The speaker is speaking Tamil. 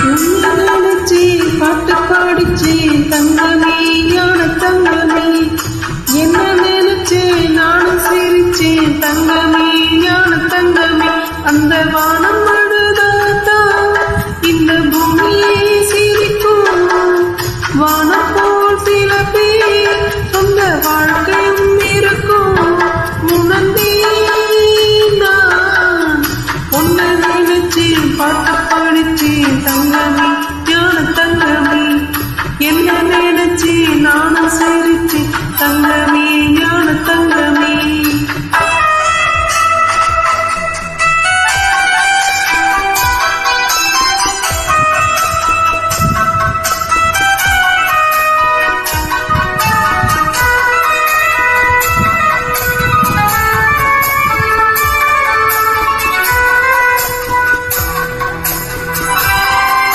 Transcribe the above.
உன்னை நினைச்சு பாட்டு பாடிச்சு தங்கமே ஞான தங்கமே என்ன நினைச்சு நானும் சிரிச்சேன் தங்கமே ஞான தங்கமே அந்த வானம் அழுதாத்தா இந்த பூமியே சிரிக்கும் வானம் போல் சில பேர் சொந்த வாழ்க்கையும் இருக்கும் முன்னந்தேன் உன்னை நினைச்சு பாட்டு பாடிச்சு தங்கமே ஞான தங்கமே என்ன நினைச்சு நானும் சிரிச்சு தங்கமே